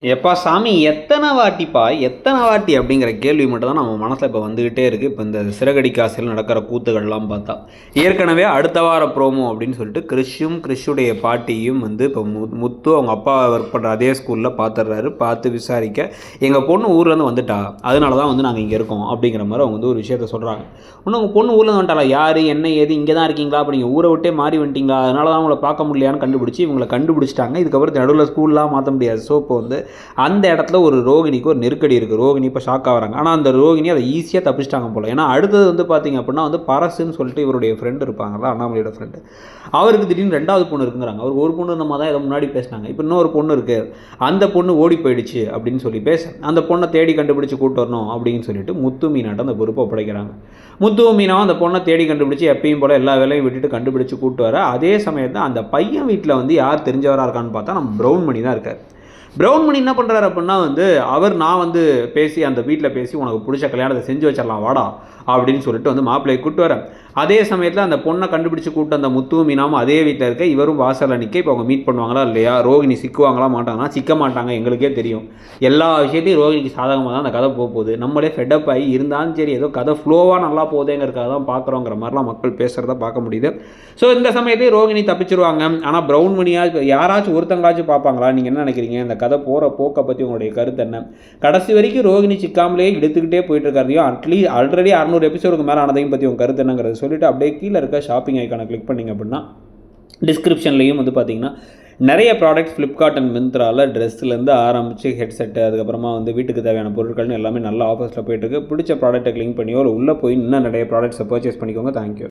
எப்பா சாமி எத்தனை வாட்டி அப்படிங்கிற கேள்வி மட்டும் தான் நம்ம மனசில் இப்போ வந்துக்கிட்டே இருக்குது. இப்போ இந்த சிறகடி காசில் நடக்கிற கூத்துகள்லாம் பார்த்தா ஏற்கனவே அடுத்த வார ப்ரோமோ அப்படின்னு சொல்லிட்டு கிறிஷுடைய பாட்டியும் வந்து இப்போ முத்து அவங்க அப்பா ஒர்க் பண்ணுற அதே ஸ்கூலில் பார்த்துடுறாரு. பார்த்து விசாரிக்க எங்கள் பொண்ணு ஊர்லேருந்து வந்துட்டா, அதனால தான் வந்து நாங்கள் இங்கே இருக்கோம் அப்படிங்கிற மாதிரி அவங்க வந்து ஒரு விஷயத்த சொல்கிறாங்க. இன்னும் உங்கள் பொண்ணு ஊர்லேருந்து வந்துட்டாளா, யார் என்ன ஏது இங்கே தான் இருக்கீங்களா, அப்போ நீங்கள் ஊரை விட்டே மாறி வந்துட்டீங்களா, அதனால தான் அவங்கள பார்க்க முடியலையான்னு கண்டுபிடிச்சி இவங்களை கண்டுபிடிச்சிட்டாங்க. இதுக்கப்புறம் நடுவில் ஸ்கூல்லாம் மாற்ற முடியாது. ஸோ இப்போ வந்து அந்த இடத்துல ஒரு ரோகிணிக்கு ஒரு நெருக்கடி இருக்குது. ரோகிணி இப்போ ஷாக் ஆகிறாங்க. ஆனால் அந்த ரோகிணி அதை ஈஸியாக தப்பிச்சிட்டாங்க போல். ஏன்னா அடுத்தது வந்து பார்த்திங்க அப்படின்னா வந்து பரசுன்னு சொல்லிட்டு இவருடைய ஃப்ரெண்டு இருப்பாங்களா, அண்ணாமலையோட ஃப்ரெண்டு, அவருக்கு திடீர்னு 2வது பொண்ணு இருக்குங்கிறாங்க. அவருக்கு ஒரு பொண்ணு நம்ம தான் இதை முன்னாடி பேசினாங்க, இப்போ இன்னொரு பொண்ணு இருக்குது, அந்த பொண்ணு ஓடி போயிடுச்சு அப்படின்னு சொல்லி பேச அந்த பொண்ணை தேடி கண்டுபிடிச்சி கூட்டு வரணும் அப்படின்னு சொல்லிட்டு முத்து மீனாட்ட அந்த பொறுப்பை ஒப்படைக்கிறாங்க. முத்து மீனாவும் அந்த பொண்ணை தேடி கண்டுபிடிச்சி எப்பயும் போல் எல்லா வேலையும் விட்டுட்டு கண்டுபிடிச்சி கூட்டு வர அதே சமயத்தில் அந்த பையன் வீட்டில் வந்து யார் தெரிஞ்சவராக இருக்கான்னு பார்த்தா நம்ம ப்ரௌன் மணி தான் இருக்கார். ப்ரௌன் மணி என்ன பண்ணுறாரு அப்படின்னா வந்து நான் வந்து பேசி அந்த வீட்டில் பேசி உனக்கு பிடிச்ச கல்யாணத்தை செஞ்சு வச்சிடலாம் வாடா அப்படின்னு சொல்லிட்டு வந்து மாப்பிள்ளையை கூப்பிட்டு வரேன். அதே சமயத்தில் அந்த பொண்ணை கண்டுபிடிச்சி கூப்பிட்டு அந்த முத்துவும் மீனாவும் அதே வீட்டில் இருக்க இவரும் வாசலில் நிற்க. இப்போ அவங்க மீட் பண்ணுவாங்களா இல்லையா, ரோகிணி சிக்குவாங்களா மாட்டாங்கன்னா சிக்க மாட்டாங்க, எங்களுக்கே தெரியும். எல்லா விஷயத்தையும் ரோகிணிக்கு சாதகமாக தான் அந்த கதை போகுது. நம்மளே ஃபெட்டப் ஆகி இருந்தாலும் சரி ஏதோ கதை ஃப்ளோவாக நல்லா போகுதேங்கிறதுக்காக தான் பார்க்குறோங்கிற மாதிரிலாம் மக்கள் பேசுகிறத பார்க்க முடியுது. ஸோ இந்த சமயத்தையும் ரோகிணி தப்பிச்சிருவாங்க. ஆனால் ப்ரௌன் மணியாக யாராச்சும் ஒருத்தங்களாச்சும் பார்ப்பாங்களா, நீங்கள் என்ன நினைக்கிறீங்க, இந்த கதை போகிற போக்கை பற்றி உங்களுடைய கருத்து என்ன? கடைசி வரைக்கும் ரோகிணி சிக்காமலே எடுத்துக்கிட்டே போயிட்டு இருக்காரையும் ஆல்ரெடி 600 எபிசோடுக்கு மேலே ஆனதையும் பற்றி உங்கள் கருத்து என்னங்கிறது சொல்லிவிட்டு அப்படியே கீழே இருக்க ஷாப்பிங் ஐக்கானை கிளிக் பண்ணிங்க அப்படின்னா டிஸ்கிரிப்ஷன்லேயும் வந்து பார்த்திங்கன்னா நிறைய ப்ராடக்ட்ஸ் ஃப்ளிப்கார்ட் அண்ட் மிந்த்ராவில் ட்ரெஸ்லேருந்து ஆரம்பித்து ஹெட்செட்டு அதுக்கப்புறமா வந்து வீட்டுக்கு தேவையான பொருட்கள்னு எல்லாமே நல்ல ஆஃபர்ஸில் போயிட்டுருக்கு. பிடிச்ச ப்ராடக்ட்டை கிளிக் பண்ணியோ இல்லை உள்ளே போய் இன்னும் நிறைய ப்ராடக்ட்ஸை பர்ச்சேஸ் பண்ணிக்கோங்க. தேங்க்யூ.